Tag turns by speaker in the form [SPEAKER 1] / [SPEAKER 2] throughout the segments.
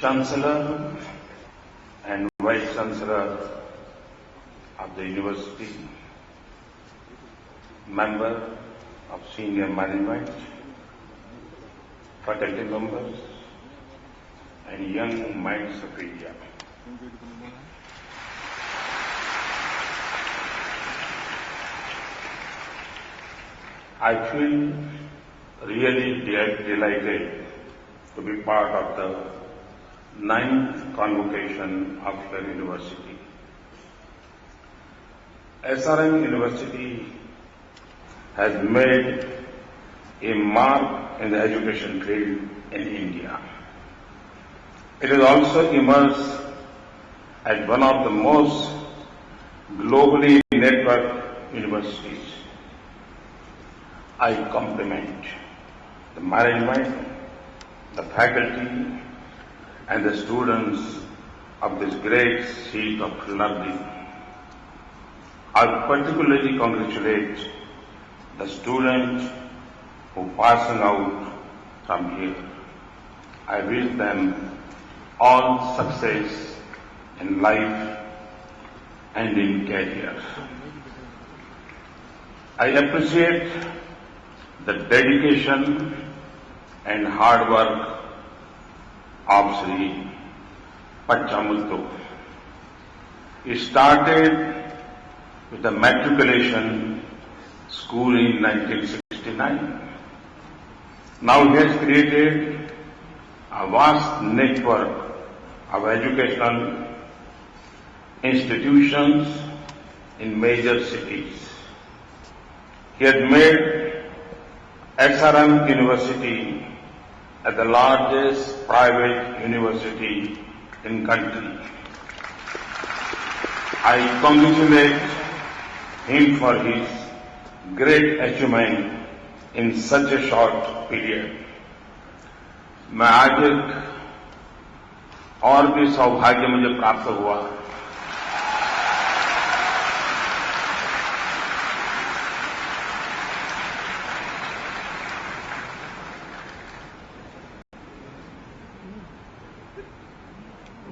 [SPEAKER 1] Chancellor and Vice Chancellor of the University, member of senior management, faculty members, and young minds of India. I feel really delighted to be part of the 9th convocation of your university. SRM University has made a mark in the education field in India. It is also emerged as one of the most globally networked universities. I compliment the management, the faculty, and the students of this great seat of learning. I particularly congratulate the students who are passing out from here. I wish them all success in life and in career. I appreciate the dedication and hard work of Sri Pachamuthu. He started with the matriculation school in 1969. Now he has created a vast network of educational institutions in major cities. He has made SRM University as the largest private university in country. I congratulate him for his great achievement in such a short period. मैं आज एक और भी सौभाग्य मुझे प्राप्त हुआ।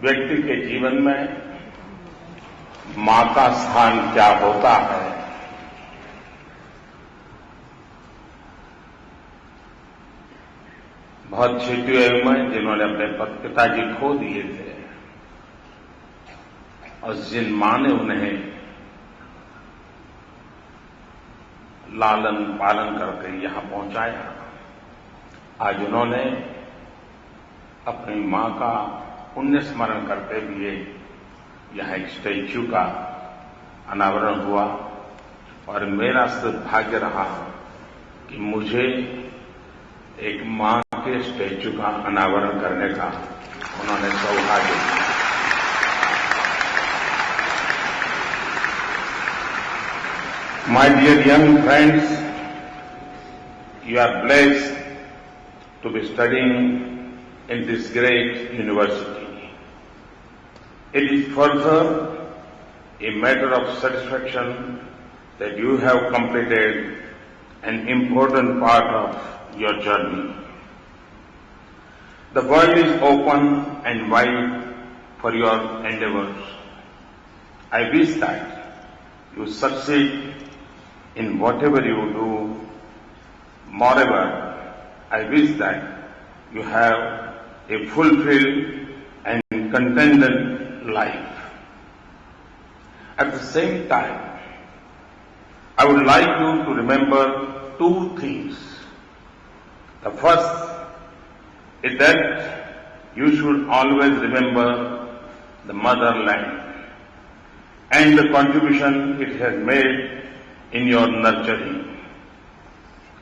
[SPEAKER 1] व्यक्ति के जीवन में मां का स्थान क्या होता है, बहुत छोटी आयु में जिन्होंने अपने पिताजी खो दिए थे और जिन मां ने उन्हें लालन पालन करके यहां पहुंचाया, आज उन्होंने अपनी मां का पुण्य स्मरण करते हुए यहां एक स्टैच्यू का अनावरण हुआ और मेरा सौभाग्य रहा कि मुझे एक मां के स्टैच्यू का अनावरण करने का उन्होंने सौभाग्य दिया। My dear young friends, you are blessed to be studying in this great university. It is further a matter of satisfaction that you have completed an important part of your journey. The world is open and wide for your endeavors. I wish that you succeed in whatever you do. Moreover, I wish that you have a fulfilled and contented life. At the same time, I would like you to remember two things. The first is that you should always remember the motherland and the contribution it has made in your nurturing.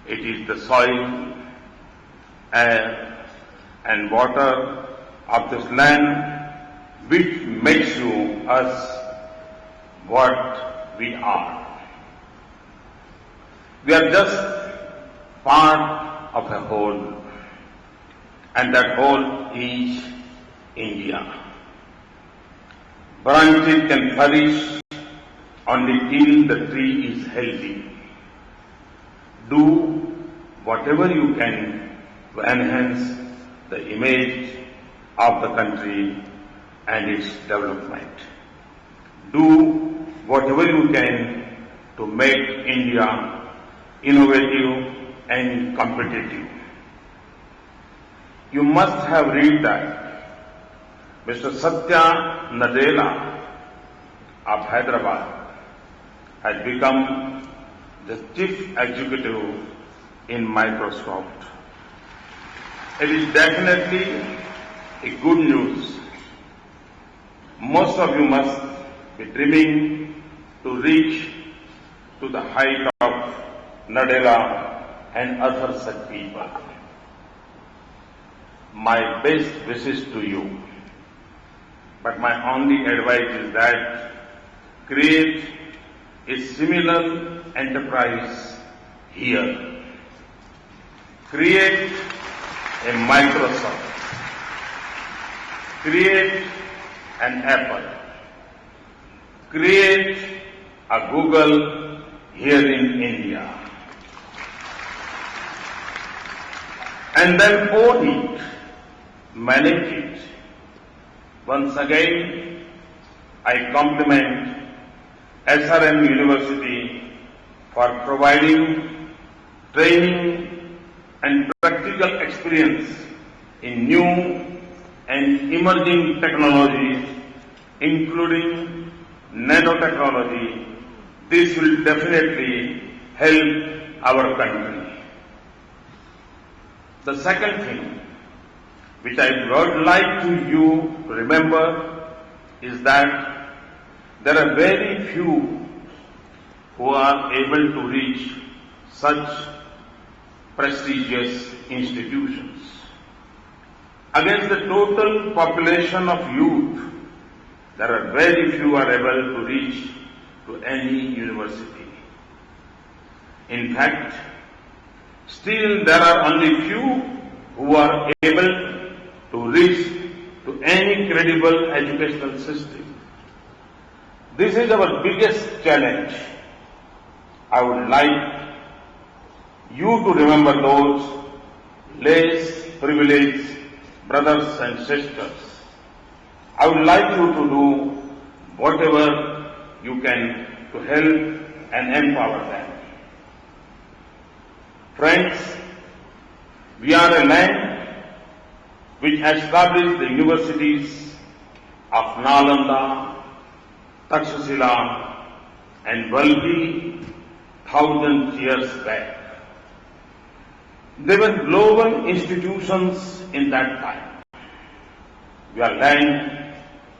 [SPEAKER 1] It is the soil, air, and water of this land which makes you us what we are. We are just part of a whole, and that whole is India. Branches can flourish only till the tree is healthy. Do whatever you can to enhance the image of the country and its development. Do whatever you can to make India innovative and competitive. You must have read that Mr. Satya Nadella of Hyderabad has become the chief executive in Microsoft. It is definitely a good news. Most of you must be dreaming to reach to the height of Nadella and other such people. My best wishes to you. But my only advice is that create a similar enterprise here. Create a Microsoft. Create an Apple. Create a Google here in India. And then own it, manage it. Once again, I compliment SRM University for providing training and practical experience in new and emerging technologies, including nanotechnology. This will definitely help our country. The second thing which I would like you to remember is that there are very few who are able to reach such prestigious institutions. Against the total population of youth, there are very few are able to reach to any university. In fact, still there are only few who are able to reach to any credible educational system. This is our biggest challenge. I would like you to remember those less privileged brothers and sisters. I would like you to do whatever you can to help and empower them. Friends, we are a land which established the universities of Nalanda, Takshashila and Valpi 1,000 years back. They were global institutions in that time. We are land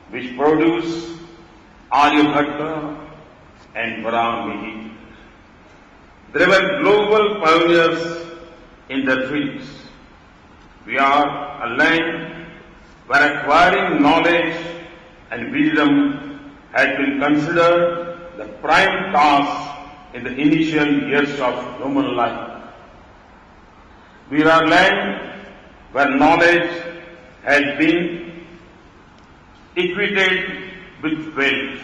[SPEAKER 1] which produced Aryabhatta and Varamini. They were global pioneers in their fields. We are a land where acquiring knowledge and wisdom had been considered the prime task in the initial years of human life. We are a land where knowledge had been equated with wealth.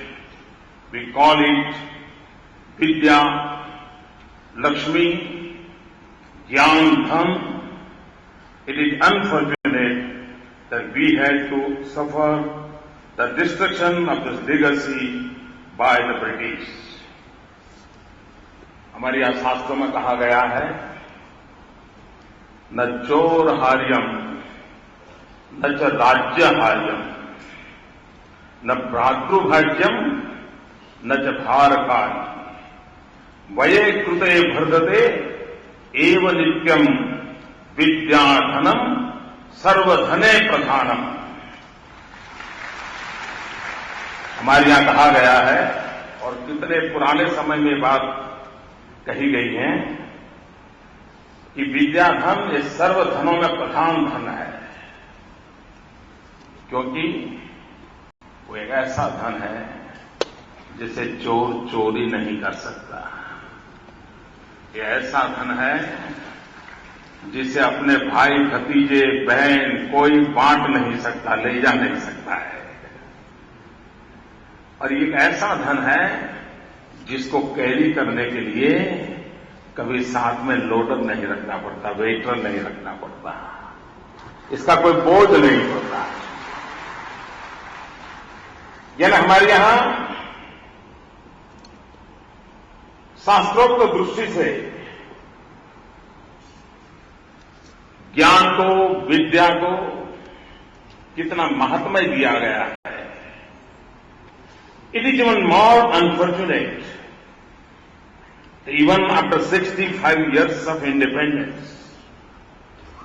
[SPEAKER 1] We call it Vidya, Lakshmi, Gyan Dhan. It is unfortunate that we had to suffer the destruction of this legacy by the British. हमारे यहाँ शास्त्रों में कहा गया है न चोर हार्यम न च राज्य हार्यम न भ्रातृभाज्यम न च भारकार्य वये कृते भर्गते एव नित्यम विद्याधनम सर्वधने प्रधानम। हमारे यहाँ कहा गया है और कितने पुराने समय में बात कही गई है कि विद्याधन ये सर्वधनों में प्रधान धन है, क्योंकि वो एक ऐसा धन है जिसे चोर चोरी नहीं कर सकता। ये ऐसा धन है जिसे अपने भाई भतीजे बहन कोई बांट नहीं सकता, ले जा नहीं सकता है। और ये ऐसा धन है जिसको कैरी करने के लिए कभी साथ में लोडर नहीं रखना पड़ता, वेटर नहीं रखना पड़ता। इसका कोई बोझ नहीं होता। यानी हमारे यहां शास्त्रोक्त दृष्टि से ज्ञान को, विद्या को कितना महत्व दिया गया है। It is even more unfortunate even after 65 years of independence,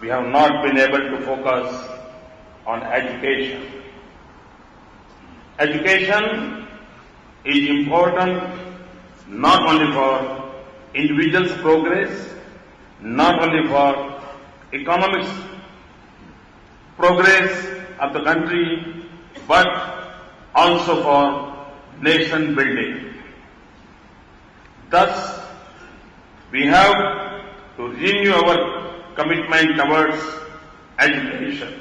[SPEAKER 1] we have not been able to focus on education. Education is important not only for individual's progress, not only for economic progress of the country, but also for nation building. Thus, we have to renew our commitment towards education.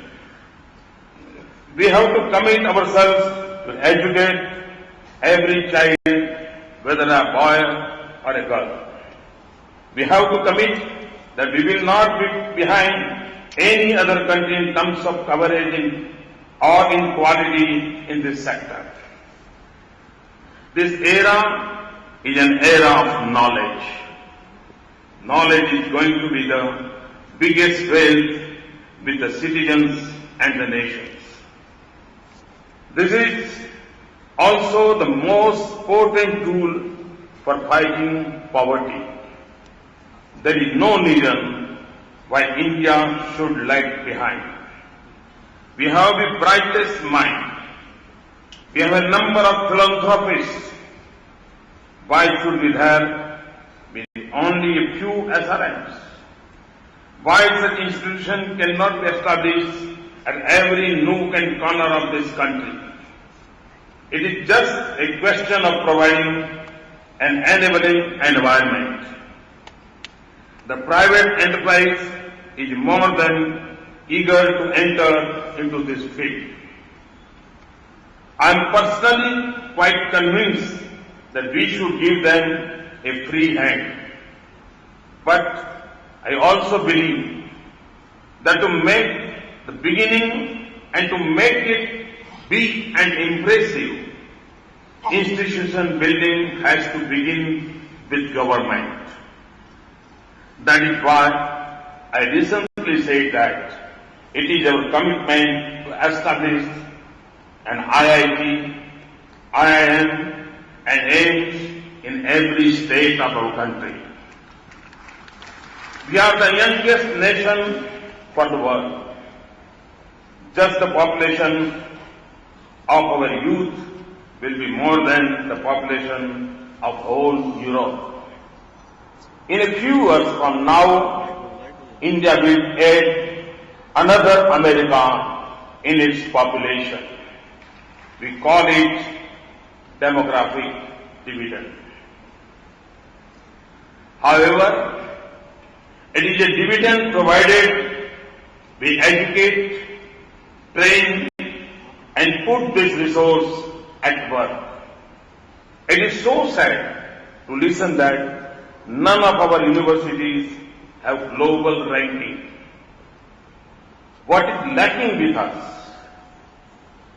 [SPEAKER 1] We have to commit ourselves to educate every child, whether a boy or a girl. We have to commit that we will not be behind any other country in terms of coverage or in quality in this sector. This era is an era of knowledge. Knowledge is going to be the biggest wealth with the citizens and the nations. This is also the most potent tool for fighting poverty. There is no reason why India should lag behind. We have the brightest mind. We have a number of philanthropists. Why should we have only a few SRMs? Why such institution cannot be established at every nook and corner of this country? It is just a question of providing an enabling environment. The private enterprise is more than eager to enter into this field. I am personally quite convinced that we should give them a free hand. But I also believe that to make the beginning and to make it big and impressive, institution building has to begin with government. That is why I recently said that it is our commitment to establish an IIT, IIM and AIIMS in every state of our country. We are the youngest nation for the world. Just the population of our youth will be more than the population of whole Europe. In a few years from now, India will add another America in its population. We call it demographic dividend. However, it is a dividend provided we educate, train and put this resource at work. It is so sad to listen that none of our universities have global ranking. What is lacking with us?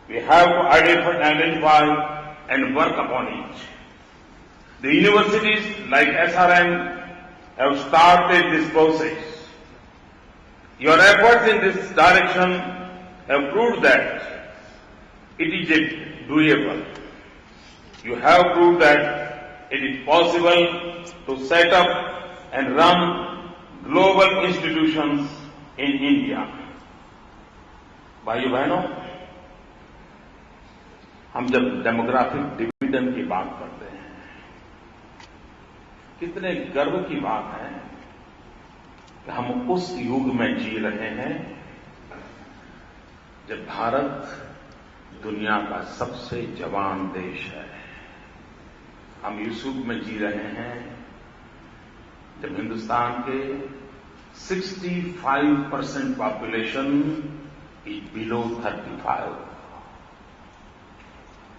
[SPEAKER 1] We have to identify and work upon it. The universities like SRM have started this process. Your efforts in this direction have proved that it is doable. You have proved that it is possible to set up and run global institutions in India. भाइयों बहनों, हम जब demographic dividend की बात करते हैं, कितने गर्व की बात है कि हम उस युग में जी रहे हैं जब भारत दुनिया का सबसे जवान देश है। हम इस युग में जी रहे हैं जब हिंदुस्तान के 65% पॉपुलेशन इज बिलो 35।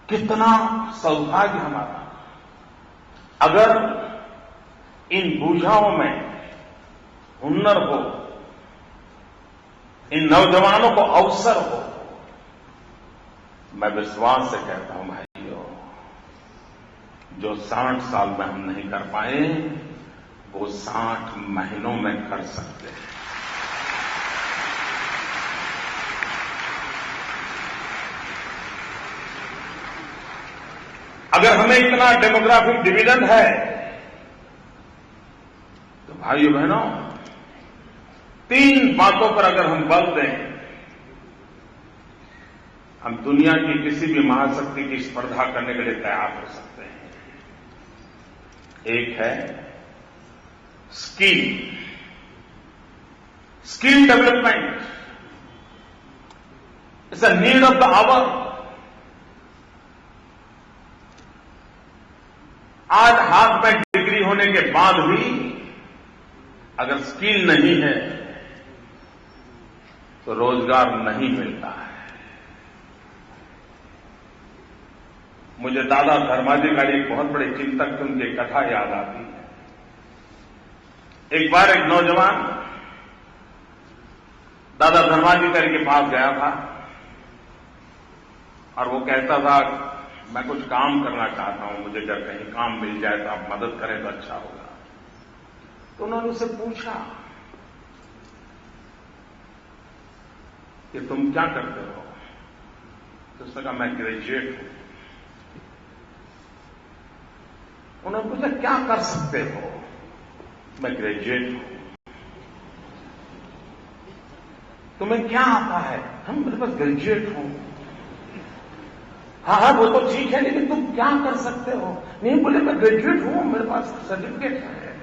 [SPEAKER 1] कितना सौभाग्य हमारा अगर इन भुजाओं में हुनर हो, इन नौजवानों को अवसर हो। मैं विश्वास से कहता हूं भाइयों, जो 60 साल में हम नहीं कर पाए वो 60 महीनों में कर सकते हैं। अगर हमें इतना डेमोग्राफिक डिविडेंड है तो भाइयों बहनों, 3 बातों पर अगर हम बल दें, हम दुनिया की किसी भी महाशक्ति की स्पर्धा करने के लिए तैयार हो सकते हैं। एक है skill development is a need of the hour. आज हाथ में डिग्री होने के बाद भी अगर स्किल नहीं है तो रोजगार नहीं मिलता है। मुझे दादा धर्माधिकारी एक बहुत बड़े चिंतक की उनकी कथा याद आती है। एक बार एक नौजवान दादा धर्माधिकारी के पास गया था और वो कहता था, मैं कुछ काम करना चाहता हूं, मुझे अगर कहीं काम मिल जाए तो आप मदद करें तो अच्छा होगा। तो उन्होंने उससे पूछा कि तुम क्या करते हो? तो उसने कहा, मैं ग्रेजुएट हूं। उन्होंने पूछा, क्या कर सकते हो? मैं ग्रेजुएट हूं। तुम्हें क्या आता है? हम मेरे पास ग्रेजुएट हूं। हाँ वो तो ठीक है, लेकिन तुम क्या कर सकते हो? नहीं, बोले मैं ग्रेजुएट हूं, मेरे पास सर्टिफिकेट है।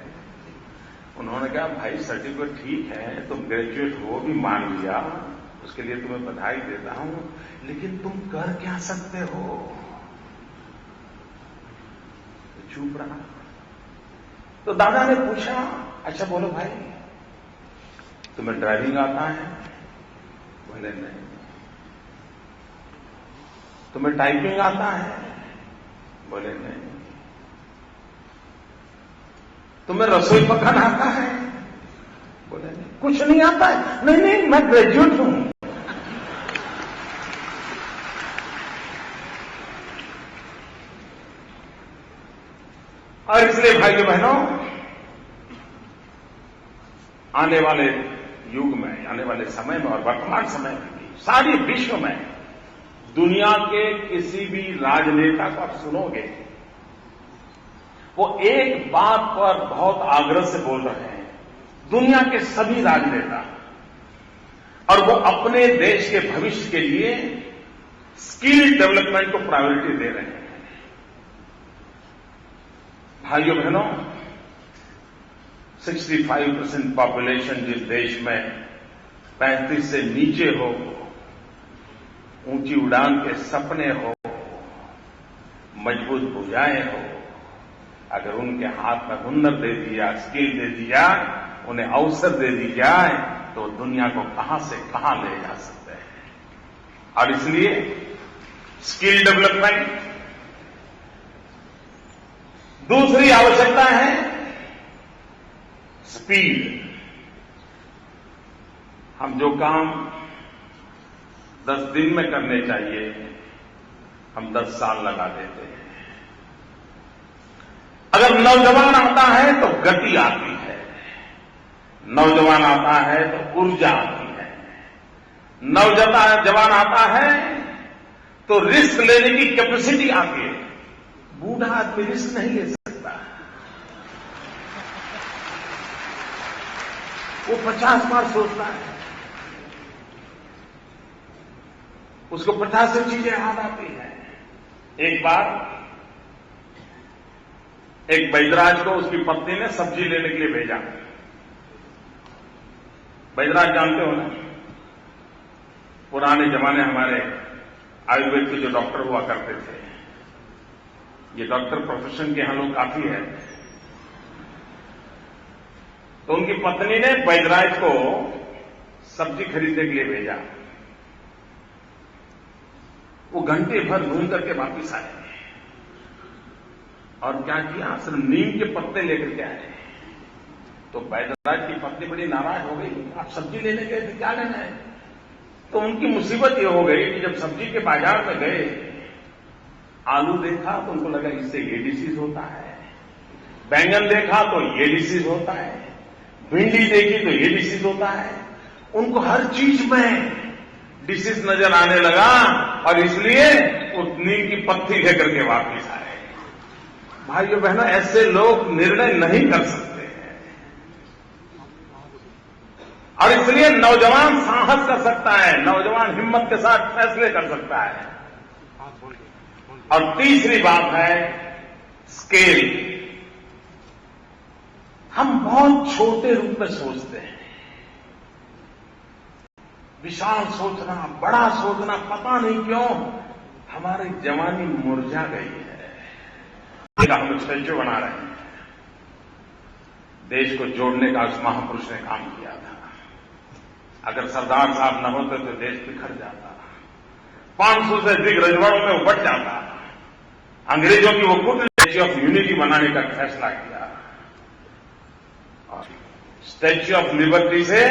[SPEAKER 1] उन्होंने कहा, भाई सर्टिफिकेट ठीक है, तुम ग्रेजुएट हो भी मान लिया, उसके लिए तुम्हें बधाई देता हूं, लेकिन तुम कर क्या सकते हो? चुप रहा। तो दादा ने पूछा, अच्छा बोलो भाई, तुम्हें ड्राइविंग आता है? बोले नहीं। तुम्हें टाइपिंग आता है? बोले नहीं। तुम्हें रसोई पकाना आता है? बोले नहीं। कुछ नहीं आता है? नहीं नहीं, मैं ग्रेजुएट हूं। और इसलिए भाइयों बहनों, आने वाले युग में, आने वाले समय में और वर्तमान समय में भी सारी विश्व में दुनिया के किसी भी राजनेता को आप सुनोगे, वो एक बात पर बहुत आग्रह से बोल रहे हैं, दुनिया के सभी राजनेता, और वो अपने देश के भविष्य के लिए स्किल डेवलपमेंट को प्रायोरिटी दे रहे हैं। भाइयों बहनों, 65% पॉपुलेशन जिस देश में 35 से नीचे हो, ऊंची उड़ान के सपने हो, मजबूत भुजाएं हो, अगर उनके हाथ में हुनर दे दिया, स्किल दे दिया, उन्हें अवसर दे दी जाए, तो दुनिया को कहां से कहां ले जा सकते हैं। और इसलिए स्किल डेवलपमेंट। दूसरी आवश्यकता है स्पीड। हम जो काम 10 दिन में करने चाहिए, हम 10 साल लगा देते हैं। अगर नौजवान आता है तो गति आती है, नौजवान आता है तो ऊर्जा आती है, नौजवान आता है तो रिस्क लेने की कैपेसिटी आती है। बूढ़ा आदमी रिस्क नहीं ले सकता, वो 50 बार सोचता है, उसको 50 चीजें याद आती हैं। एक बार एक बैदराज को उसकी पत्नी ने सब्जी लेने के लिए भेजा। बैदराज जानते हो ना, पुराने जमाने हमारे आयुर्वेद के जो डॉक्टर हुआ करते थे, ये डॉक्टर प्रोफेशन के यहां लोग काफी है। तो उनकी पत्नी ने बैदराज को सब्जी खरीदने के लिए भेजा। वो घंटे भर घूम करके वापिस आए और क्या किया, सिर्फ नीम के पत्ते लेकर के आए। तो बैदराज की पत्नी बड़ी नाराज हो गई, आप सब्जी लेने गए थे, क्या लेना है? तो उनकी मुसीबत ये हो गई कि जब सब्जी के बाजार में गए, आलू देखा तो उनको लगा इससे ये डिसीज होता है, बैंगन देखा तो ये डिसीज होता है, भिंडी देखी तो ये डिसीज होता है। उनको हर चीज में डिसीज नजर आने लगा और इसलिए वो नीम की पत्ती लेकर के वापिस आए। भाइयों बहनों, ऐसे लोग निर्णय नहीं कर सकते हैं और इसलिए नौजवान साहस कर सकता है, नौजवान हिम्मत के साथ फैसले कर सकता है। और तीसरी बात है स्केल। हम बहुत छोटे रूप में सोचते हैं, विशाल सोचना, बड़ा सोचना, पता नहीं क्यों हमारी जवानी मुरझा गई है। हम स्टैच्यू बना रहे हैं, देश को जोड़ने का उस महापुरुष ने काम किया था। अगर सरदार साहब न होते तो देश बिखर जाता, 500 से अधिक रजवाड़ों में उपट जाता। अंग्रेजों की वो खुद स्टैच्यू ऑफ यूनिटी बनाने का फैसला किया और स्टैच्यू ऑफ लिबर्टी से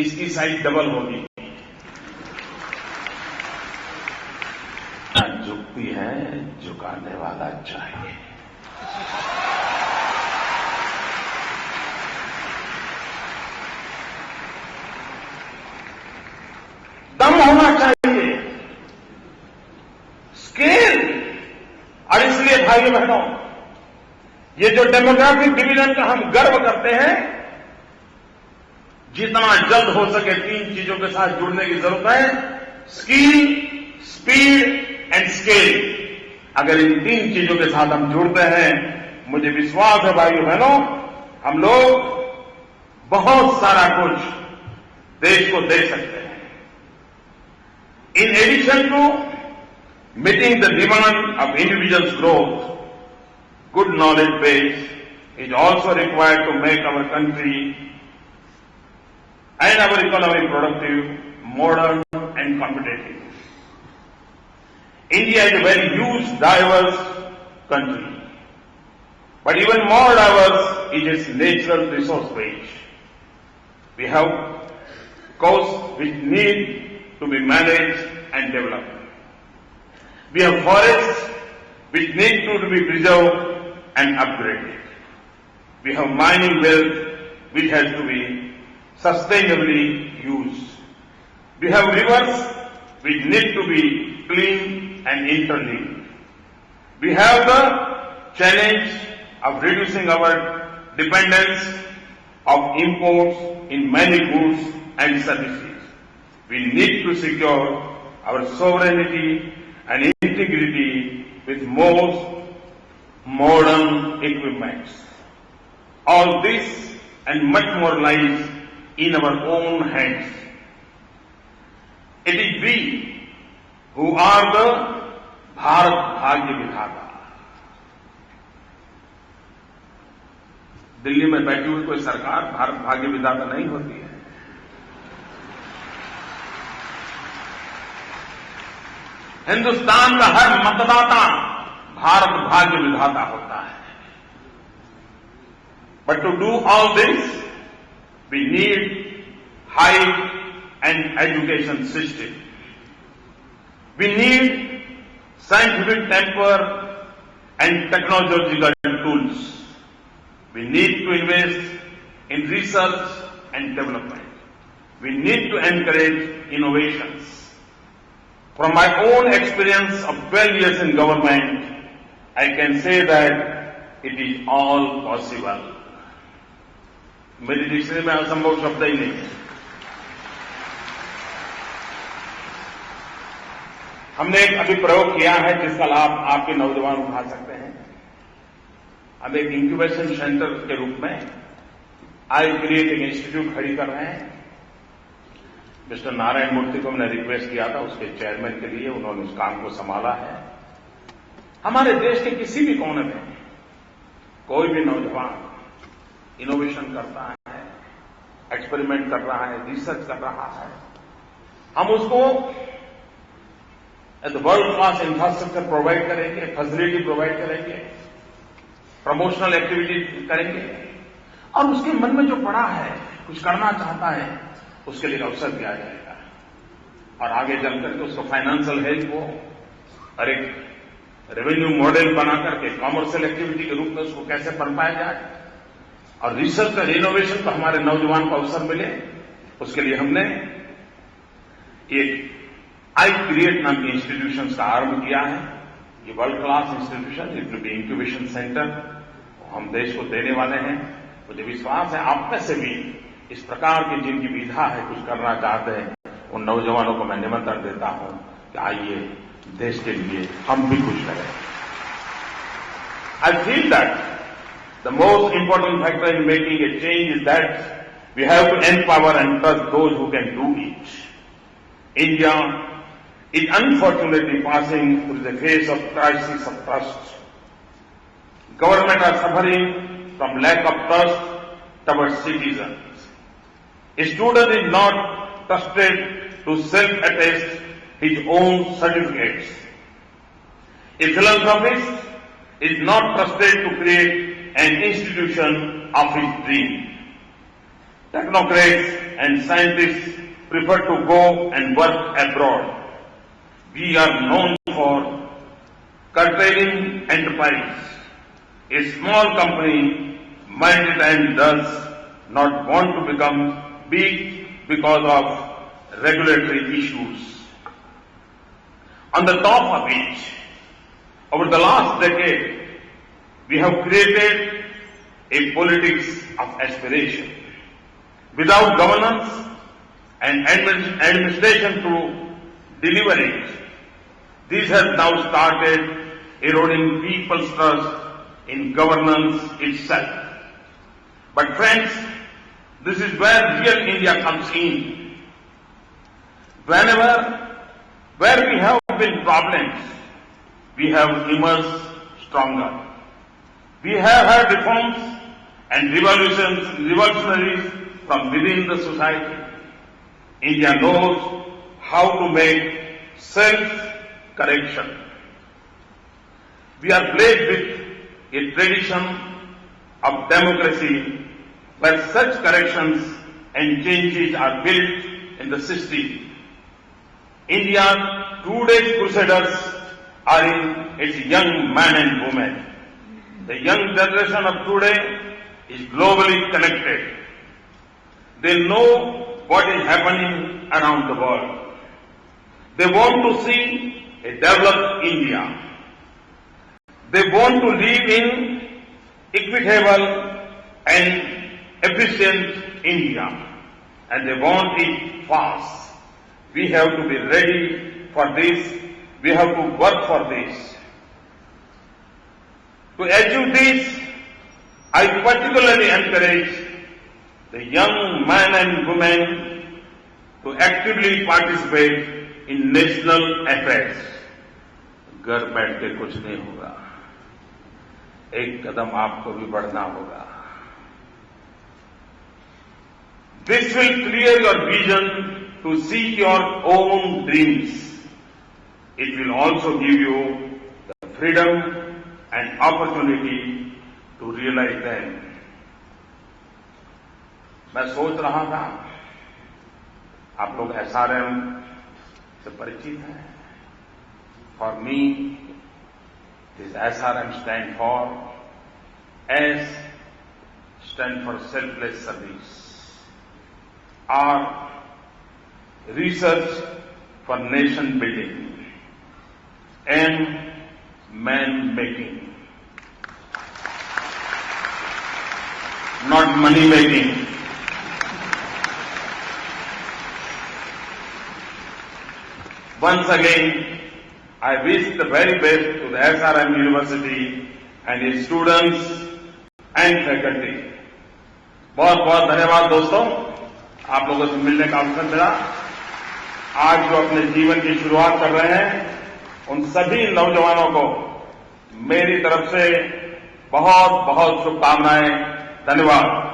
[SPEAKER 1] इसकी साइज डबल होगी। झुकती है, झुकाने वाला चाहिए। दम होना चाहिए, स्केल। और इसलिए भाइयों बहनों, ये जो डेमोग्राफिक डिवीजन का हम गर्व करते हैं, जितना जल्द हो सके 3 चीजों के साथ जुड़ने की जरूरत है, स्किल, स्पीड एंड स्केल। अगर इन 3 चीजों के साथ हम जुड़ते हैं, मुझे विश्वास है भाइयों बहनों, हम लोग बहुत सारा कुछ देश को दे सकते हैं। In addition to meeting the demand of individuals growth, good knowledge base is also required to make our country and our economy productive, modern and competitive. India is a very huge, diverse country, but even more diverse is its natural resource base. We have coasts which need to be managed and developed. We have forests which need to be preserved and upgraded. We have mining wealth which has to be sustainably used. We have rivers which need to be clean and interlinked. We have the challenge of reducing our dependence of imports in many goods and services. We need to secure our sovereignty and integrity with most modern equipments. All this and much more lies in our own hands. It is we who are the Bharat Bhagya Vidhata. Delhi में बैठी हुई कोई सरकार भारत भाग्य विधाता नहीं होती है। हिंदुस्तान का हर मतदाता भारत भाग्य विधाता होता है। But to do all this, we need high and education system. We need scientific temper and technological tools. We need to invest in research and development. We need to encourage innovations. From my own experience of 12 years in government, I can say that it is all possible. मेरी dictionary में असंभव शब्द ही नहीं है। हमने एक अभी प्रयोग किया है जिसका लाभ आपके नौजवान उठा सकते हैं। हम एक इंक्यूबेशन सेंटर के रूप में आई क्रिएटिंग इंस्टीट्यूट खड़ी कर रहे हैं। मिस्टर नारायण मूर्ति को हमने रिक्वेस्ट किया था उसके चेयरमैन के लिए, उन्होंने उस काम को संभाला है। हमारे देश के किसी भी कोने में कोई भी नौजवान इनोवेशन करता है, एक्सपेरिमेंट कर रहा है, रिसर्च कर रहा है, हम उसको वर्ल्ड क्लास इंफ्रास्ट्रक्चर प्रोवाइड करेंगे, फैसिलिटी प्रोवाइड करेंगे, प्रमोशनल एक्टिविटी करेंगे और उसके मन में जो पड़ा है, कुछ करना चाहता है, उसके लिए अवसर दिया जाएगा। और आगे चलकर के उसको फाइनेंशियल हेल्थ को और एक रेवेन्यू मॉडल बना करके कॉमर्शियल एक्टिविटी के रूप में उसको कैसे पनपाया जाए और रिसर्च और इनोवेशन को हमारे नौजवान को अवसर मिले, उसके लिए हमने एक आई क्रिएट नाम के इंस्टीट्यूशन का आरंभ किया है। ये world class institution, it will be incubation centre हम देश को देने वाले हैं। मुझे विश्वास है आप में से भी इस प्रकार की जिनकी विधा है, कुछ करना चाहते हैं, उन नौजवानों को मैं निमंत्रण देता हूं कि आइए देश के लिए हम भी कुछ करें। I feel that the most important factor in making a change is that we have to empower and trust those who can do it. India is unfortunately passing through the phase of crisis of trust. Government are suffering from lack of trust towards citizens. A student is not trusted to self-attest his own certificates. A philanthropist is not trusted to create an institution of his dream. Technocrats and scientists prefer to go and work abroad. We are known for curtailing enterprise. A small company might at times does not want to become big because of regulatory issues. On the top of it, over the last decade, we have created a politics of aspiration. Without governance and administration to deliver it, this has now started eroding people's trust in governance itself. But friends, this is where real India comes in. Where we have been problems, we have emerged stronger. We have had reforms and revolutionaries from within the society. India knows how to make self-correction. We are blessed with a tradition of democracy where such corrections and changes are built in the system. India's today's crusaders are in its young men and women. The young generation of today is globally connected. They know what is happening around the world. They want to see a developed India. They want to live in equitable and efficient India. And they want it fast. We have to be ready for this. We have to work for this. To achieve this, I particularly encourage the young men and women to actively participate in national affairs. घर बैठ के कुछ नहीं होगा, एक कदम आपको भी बढ़ना होगा. This will clear your vision to seek your own dreams. It will also give you the freedom and opportunity to realize them. मैं सोच रहा था, आप लोग SRM से परिचित हैं. For me, this SRM stand for S stand for selfless service, R research for nation building, M man making, not money making. Once again, I wish the very best to the SRM University and its students and faculty. बहुत बहुत धन्यवाद दोस्तों, आप लोगों से मिलने का अवसर मिला. आज जो अपने जीवन की शुरुआत कर रहे हैं, उन सभी नौजवानों को मेरी तरफ से बहुत बहुत शुभकामनाएं. धन्यवाद.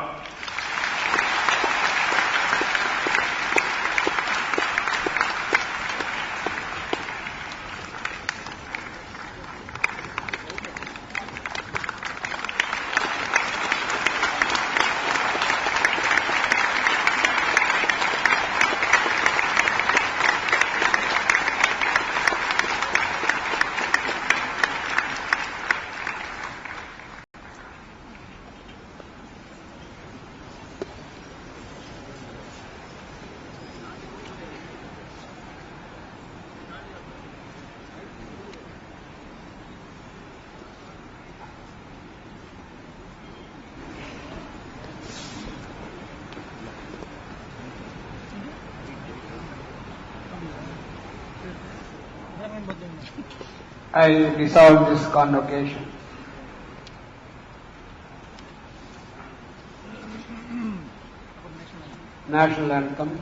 [SPEAKER 2] I dissolve this convocation. National anthem.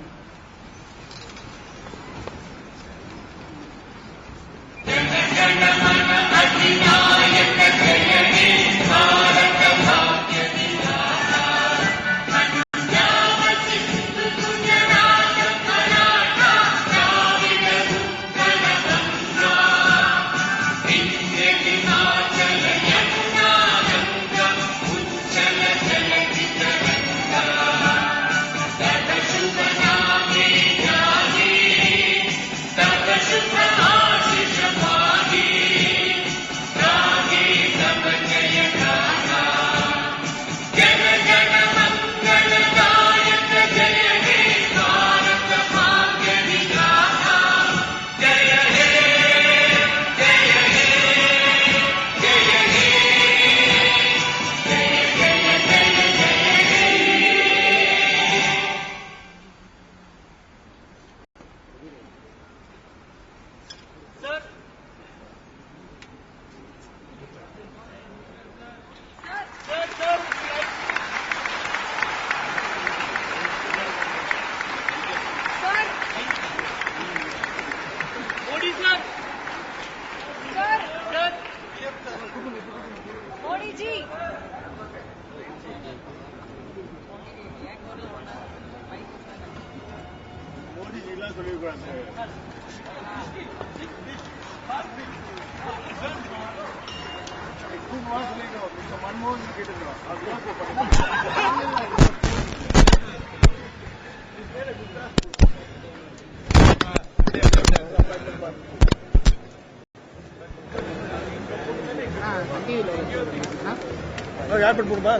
[SPEAKER 3] Modi ji
[SPEAKER 4] யார் போடுமா